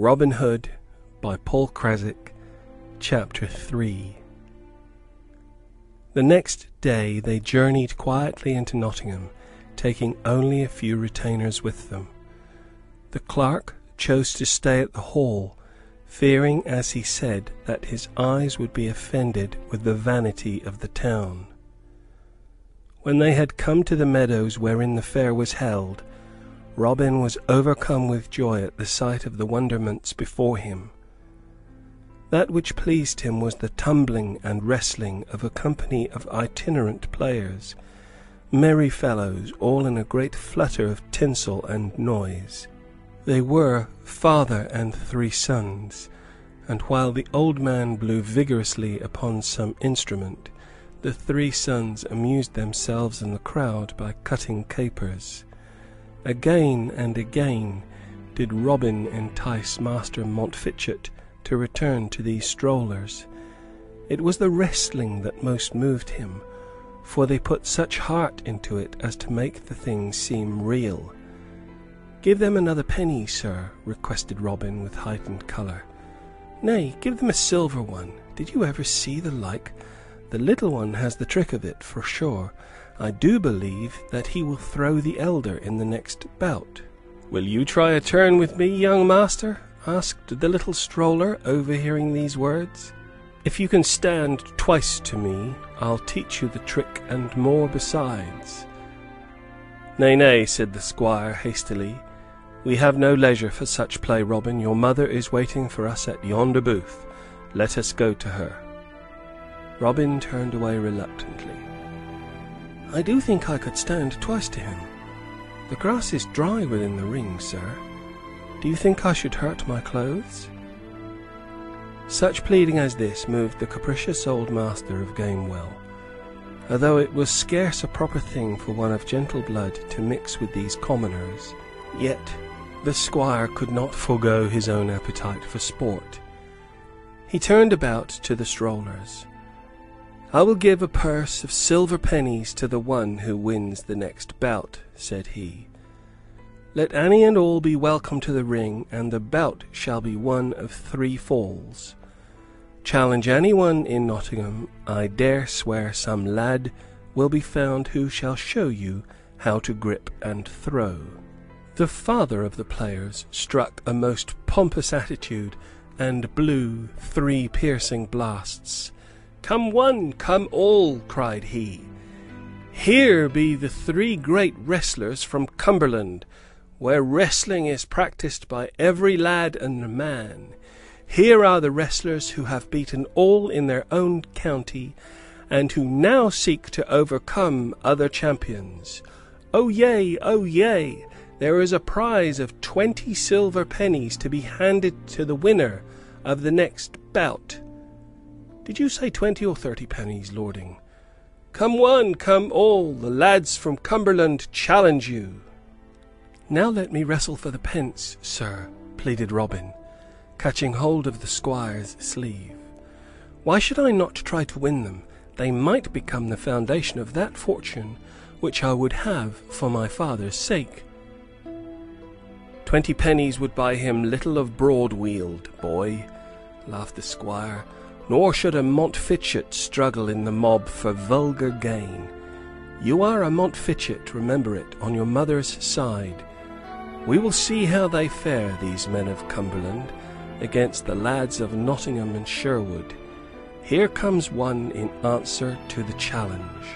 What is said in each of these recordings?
Robin Hood by Paul Crazick, Chapter 3. The next day they journeyed quietly into Nottingham, taking only a few retainers with them. The clerk chose to stay at the hall, fearing, as he said, that his eyes would be offended with the vanity of the town. When they had come to the meadows wherein the fair was held, Robin was overcome with joy at the sight of the wonderments before him. That which pleased him was the tumbling and wrestling of a company of itinerant players, merry fellows, all in a great flutter of tinsel and noise. They were father and 3 sons, and while the old man blew vigorously upon some instrument, the 3 sons amused themselves in the crowd by cutting capers. Again and again did Robin entice Master Montfichet to return to these strollers. It was the wrestling that most moved him, for they put such heart into it as to make the thing seem real. "Give them another penny, sir," requested Robin with heightened colour. "Nay, give them a silver one. Did you ever see the like? The little one has the trick of it, for sure. I do believe that he will throw the elder in the next bout." "Will you try a turn with me, young master?" asked the little stroller, overhearing these words. "If you can stand twice to me, I'll teach you the trick and more besides." "Nay, nay," said the squire hastily. "We have no leisure for such play, Robin. Your mother is waiting for us at yonder booth. Let us go to her." Robin turned away reluctantly. "I do think I could stand twice to him. The grass is dry within the ring, sir. Do you think I should hurt my clothes?" Such pleading as this moved the capricious old master of Gamewell. Although it was scarce a proper thing for one of gentle blood to mix with these commoners, yet the squire could not forego his own appetite for sport. He turned about to the strollers. "I will give a purse of silver pennies to the one who wins the next bout," said he. "Let any and all be welcome to the ring, and the bout shall be one of 3 falls. Challenge any one in Nottingham. I dare swear some lad will be found who shall show you how to grip and throw." The father of the players struck a most pompous attitude and blew 3 piercing blasts. "Come one, come all," cried he. "Here be the 3 great wrestlers from Cumberland, where wrestling is practised by every lad and man. Here are the wrestlers who have beaten all in their own county, and who now seek to overcome other champions. Oh yea, oh yea! There is a prize of 20 silver pennies to be handed to the winner of the next bout." "Did you say 20 or 30 pennies, lording?" "Come one, come all. The lads from Cumberland challenge you." "Now let me wrestle for the pence, sir," pleaded Robin, catching hold of the squire's sleeve. "Why should I not try to win them? They might become the foundation of that fortune which I would have for my father's sake." 20 pennies would buy him little of Broadweald, boy," laughed the squire. "Nor should a Montfichet struggle in the mob for vulgar gain. You are a Montfichet, remember it, on your mother's side. We will see how they fare, these men of Cumberland, against the lads of Nottingham and Sherwood. Here comes one in answer to the challenge."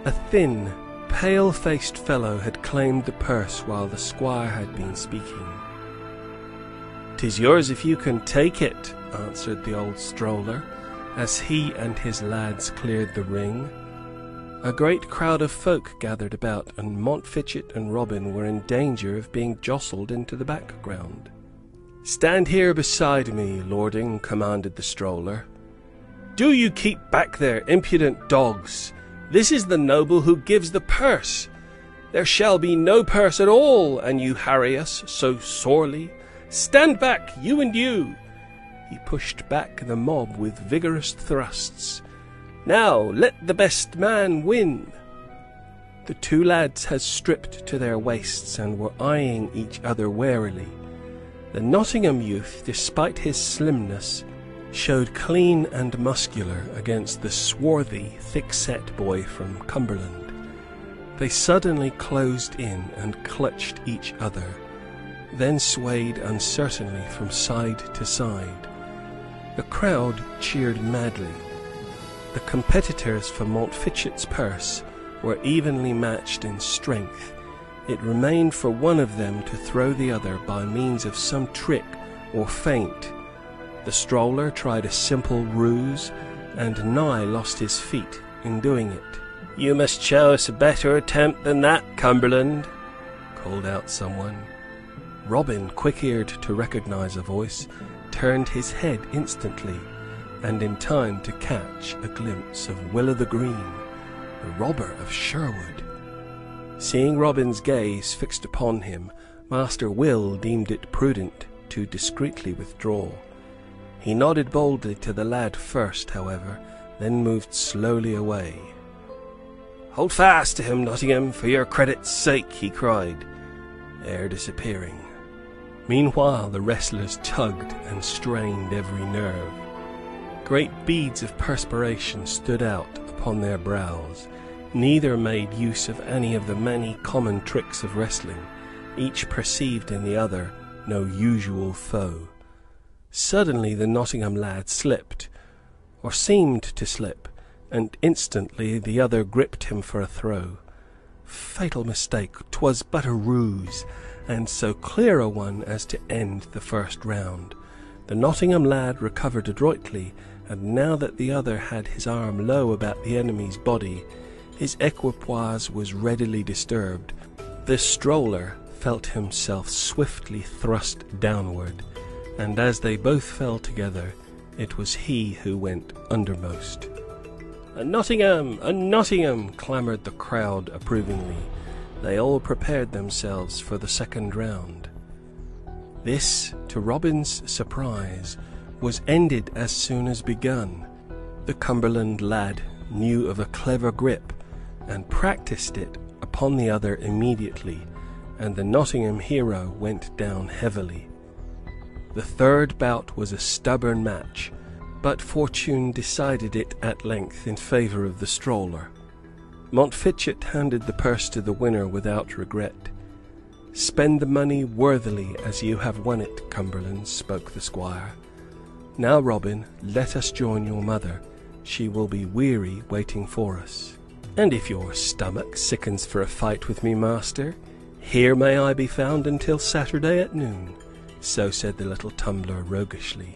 A thin, pale-faced fellow had claimed the purse while the squire had been speaking. "'Tis yours if you can take it," answered the old stroller, as he and his lads cleared the ring. A great crowd of folk gathered about, and Montfichet and Robin were in danger of being jostled into the background. "Stand here beside me, lording," commanded the stroller. "Do you keep back there, impudent dogs! This is the noble who gives the purse. There shall be no purse at all, and you harry us so sorely. Stand back, you and you!" He pushed back the mob with vigorous thrusts. "Now let the best man win." The 2 lads had stripped to their waists and were eyeing each other warily. The Nottingham youth, despite his slimness, showed clean and muscular against the swarthy, thick-set boy from Cumberland. They suddenly closed in and clutched each other, then swayed uncertainly from side to side. The crowd cheered madly. The competitors for Montfichet's purse were evenly matched in strength. It remained for one of them to throw the other by means of some trick or feint. The stroller tried a simple ruse, and nigh lost his feet in doing it. "You must show us a better attempt than that, Cumberland," called out someone. Robin, quick-eared to recognise a voice, turned his head instantly, and in time to catch a glimpse of Will o' the Green, the robber of Sherwood. Seeing Robin's gaze fixed upon him, Master Will deemed it prudent to discreetly withdraw. He nodded boldly to the lad first, however, then moved slowly away. "Hold fast to him, Nottingham, for your credit's sake," he cried, ere disappearing. Meanwhile the wrestlers tugged and strained every nerve. Great beads of perspiration stood out upon their brows. Neither made use of any of the many common tricks of wrestling. Each perceived in the other no usual foe. Suddenly the Nottingham lad slipped, or seemed to slip, and instantly the other gripped him for a throw. Fatal mistake! 'Twas but a ruse, and so clear a one as to end the first round. The Nottingham lad recovered adroitly, and now that the other had his arm low about the enemy's body, his equipoise was readily disturbed. The stroller felt himself swiftly thrust downward, and as they both fell together, it was he who went undermost. "A Nottingham! A Nottingham!" clamoured the crowd approvingly. They all prepared themselves for the second round. This, to Robin's surprise, was ended as soon as begun. The Cumberland lad knew of a clever grip, and practised it upon the other immediately, and the Nottingham hero went down heavily. The third bout was a stubborn match, but fortune decided it at length in favour of the stroller. Montfichet handed the purse to the winner without regret. "Spend the money worthily as you have won it, Cumberland," spoke the squire. "Now, Robin, let us join your mother. She will be weary waiting for us. And if your stomach sickens for a fight with me, master, here may I be found until Saturday at noon." So said the little tumbler roguishly.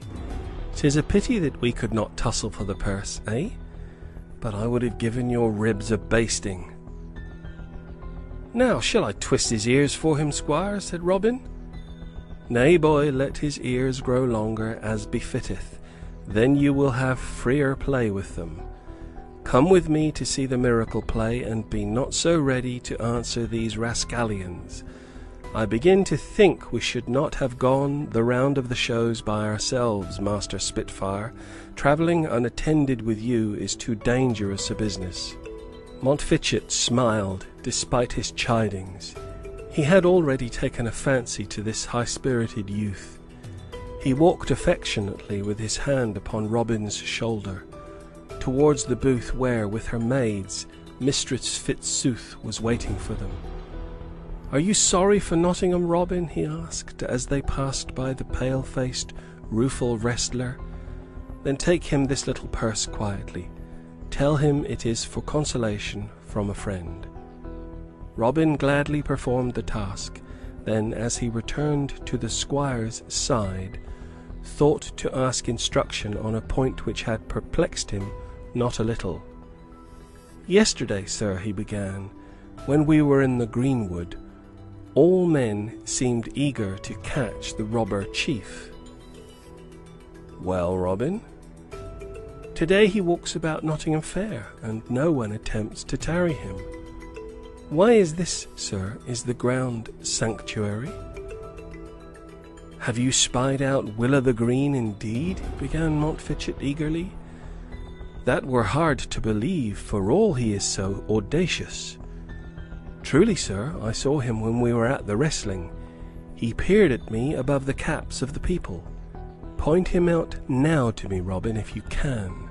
"'Tis a pity that we could not tussle for the purse, eh? But I would have given your ribs a basting." "Now, shall I twist his ears for him, squire?" said Robin. "Nay, boy, let his ears grow longer, as befitteth. Then you will have freer play with them. Come with me to see the miracle play, and be not so ready to answer these rascallions. I begin to think we should not have gone the round of the shows by ourselves, Master Spitfire. Travelling unattended with you is too dangerous a business." Montfichet smiled, despite his chidings. He had already taken a fancy to this high-spirited youth. He walked affectionately with his hand upon Robin's shoulder, towards the booth where, with her maids, Mistress Fitzooth was waiting for them. "Are you sorry for Nottingham, Robin?" he asked, as they passed by the pale-faced, rueful wrestler. "Then take him this little purse quietly. Tell him it is for consolation from a friend." Robin gladly performed the task. Then, as he returned to the squire's side, thought to ask instruction on a point which had perplexed him not a little. "Yesterday, sir," he began, "when we were in the greenwood, all men seemed eager to catch the robber chief." "Well, Robin?" "Today he walks about Nottingham Fair, and no one attempts to tarry him." "Why is this, sir? Is the ground sanctuary?" "Have you spied out Will o' the Green, indeed?" began Montfichet eagerly. "That were hard to believe, for all he is so audacious." "Truly, sir, I saw him when we were at the wrestling. He peered at me above the caps of the people. Point him out now to me, Robin, if you can."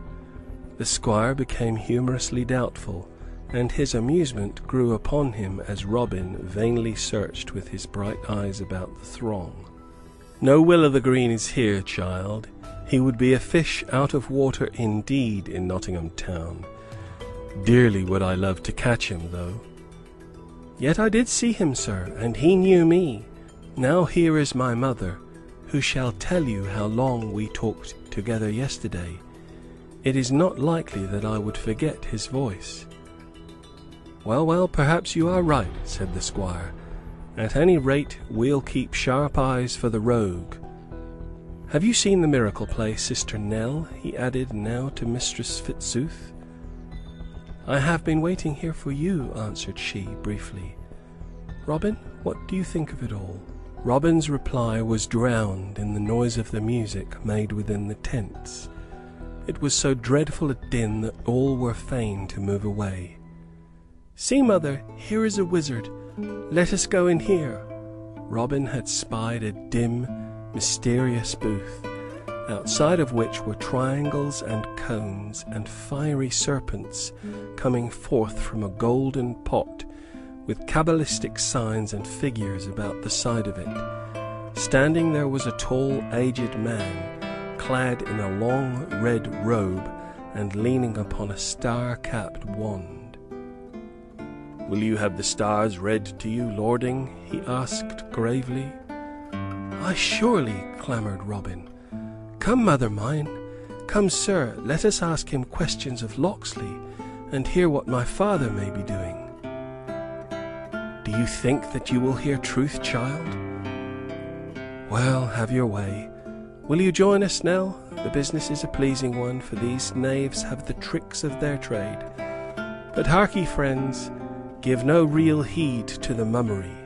The squire became humorously doubtful, and his amusement grew upon him as Robin vainly searched with his bright eyes about the throng. "No Will o' the Green is here, child. He would be a fish out of water indeed in Nottingham town. Dearly would I love to catch him, though." "Yet I did see him, sir, and he knew me. Now here is my mother, who shall tell you how long we talked together yesterday. It is not likely that I would forget his voice." "Well, well, perhaps you are right," said the squire. "At any rate, we'll keep sharp eyes for the rogue. Have you seen the miracle play, Sister Nell?" he added now to Mistress Fitzooth. "I have been waiting here for you," answered she, briefly. "Robin, what do you think of it all?" Robin's reply was drowned in the noise of the music made within the tents. It was so dreadful a din that all were fain to move away. "See, mother, here is a wizard. Let us go in here." Robin had spied a dim, mysterious booth, outside of which were triangles and cones and fiery serpents coming forth from a golden pot, with cabalistic signs and figures about the side of it. Standing there was a tall, aged man, clad in a long red robe and leaning upon a star-capped wand. "Will you have the stars read to you, lording?" he asked gravely. "Aye, surely," clamoured Robin. "Come, mother mine. Come, sir, let us ask him questions of Locksley, and hear what my father may be doing." "Do you think that you will hear truth, child?" "Well, have your way. Will you join us, Nell? The business is a pleasing one, for these knaves have the tricks of their trade. But hark ye, friends, give no real heed to the mummery."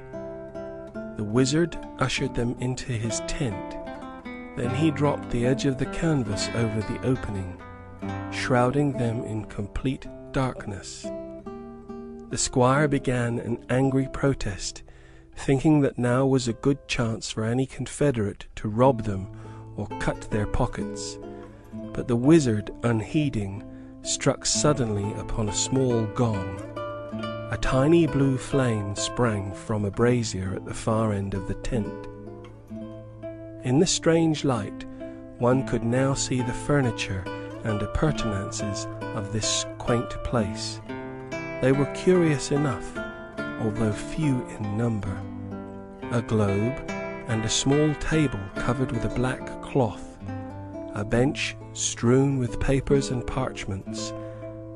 The wizard ushered them into his tent. Then he dropped the edge of the canvas over the opening, shrouding them in complete darkness. The squire began an angry protest, thinking that now was a good chance for any confederate to rob them or cut their pockets. But the wizard, unheeding, struck suddenly upon a small gong. A tiny blue flame sprang from a brazier at the far end of the tent. In the strange light, one could now see the furniture and appurtenances of this quaint place. They were curious enough, although few in number. A globe and a small table covered with a black cloth, a bench strewn with papers and parchments,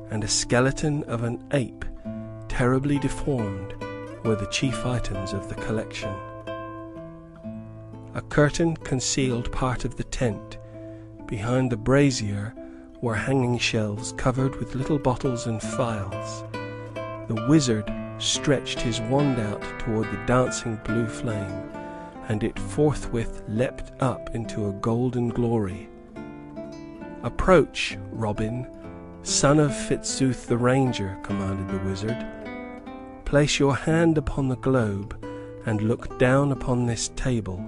and a skeleton of an ape, terribly deformed, were the chief items of the collection. A curtain concealed part of the tent. Behind the brazier were hanging shelves covered with little bottles and phials. The wizard stretched his wand out toward the dancing blue flame, and it forthwith leapt up into a golden glory. "Approach, Robin, son of Fitzooth the Ranger," commanded the wizard. "Place your hand upon the globe and look down upon this table."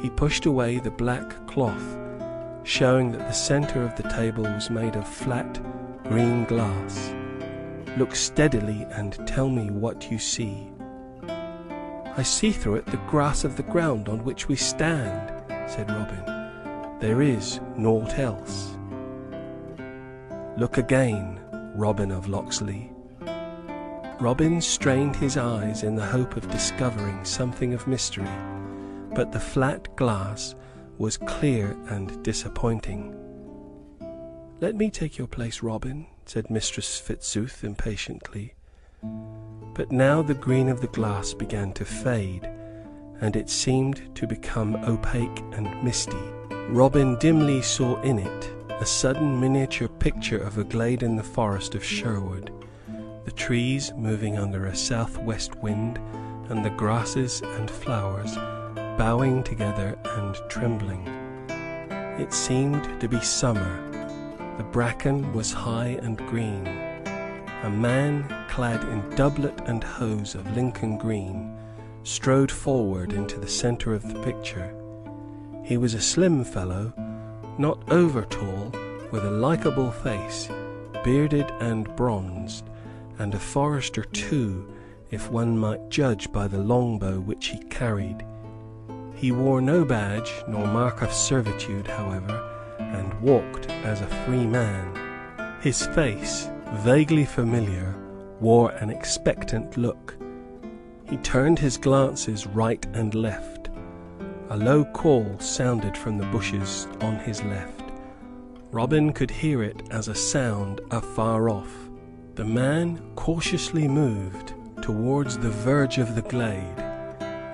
He pushed away the black cloth, showing that the center of the table was made of flat, green glass. "Look steadily and tell me what you see." "I see through it the grass of the ground on which we stand," said Robin. "There is naught else." "Look again, Robin of Locksley." Robin strained his eyes in the hope of discovering something of mystery, but the flat glass was clear and disappointing. "Let me take your place, Robin," said Mistress Fitzooth impatiently. But now the green of the glass began to fade, and it seemed to become opaque and misty. Robin dimly saw in it a sudden miniature picture of a glade in the forest of Sherwood, the trees moving under a southwest wind, and the grasses and flowers bowing together and trembling. It seemed to be summer. The bracken was high and green. A man clad in doublet and hose of Lincoln green strode forward into the centre of the picture. He was a slim fellow, not over tall, with a likeable face, bearded and bronzed, and a forester too, if one might judge by the longbow which he carried. He wore no badge nor mark of servitude, however, and walked as a free man. His face, vaguely familiar, wore an expectant look. He turned his glances right and left. A low call sounded from the bushes on his left. Robin could hear it as a sound afar off. The man cautiously moved towards the verge of the glade,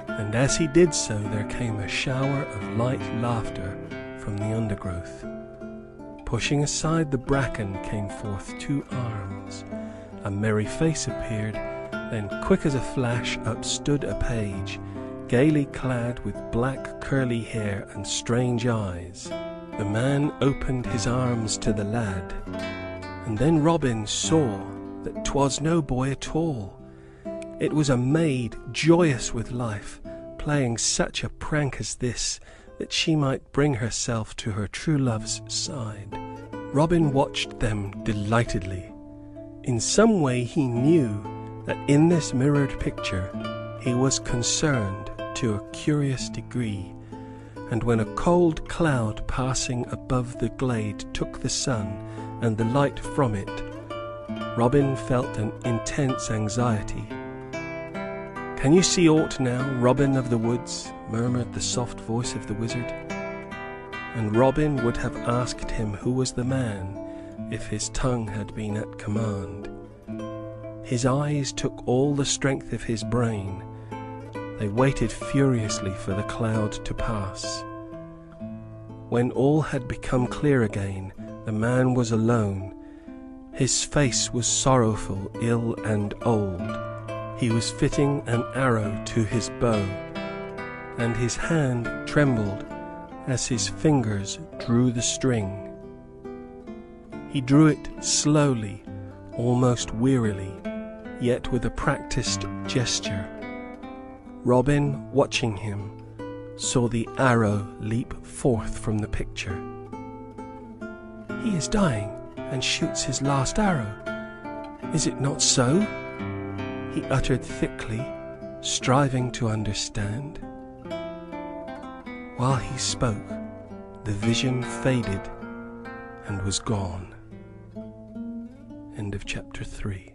and as he did so there came a shower of light laughter from the undergrowth. Pushing aside the bracken came forth two arms. A merry face appeared, then quick as a flash up stood a page, gaily clad with black curly hair and strange eyes. The man opened his arms to the lad, and then Robin saw that 'twas no boy at all. It was a maid joyous with life, playing such a prank as this, that she might bring herself to her true love's side. Robin watched them delightedly. In some way he knew that in this mirrored picture he was concerned to a curious degree, and when a cold cloud passing above the glade took the sun and the light from it, Robin felt an intense anxiety. "Can you see aught now, Robin of the woods?" murmured the soft voice of the wizard. And Robin would have asked him who was the man if his tongue had been at command. His eyes took all the strength of his brain. They waited furiously for the cloud to pass. When all had become clear again, the man was alone. His face was sorrowful, ill, and old. He was fitting an arrow to his bow, and his hand trembled as his fingers drew the string. He drew it slowly, almost wearily, yet with a practised gesture. Robin, watching him, saw the arrow leap forth from the picture. "He is dying, and shoots his last arrow. Is it not so?" he uttered thickly, striving to understand. While he spoke, the vision faded and was gone. End of chapter 3.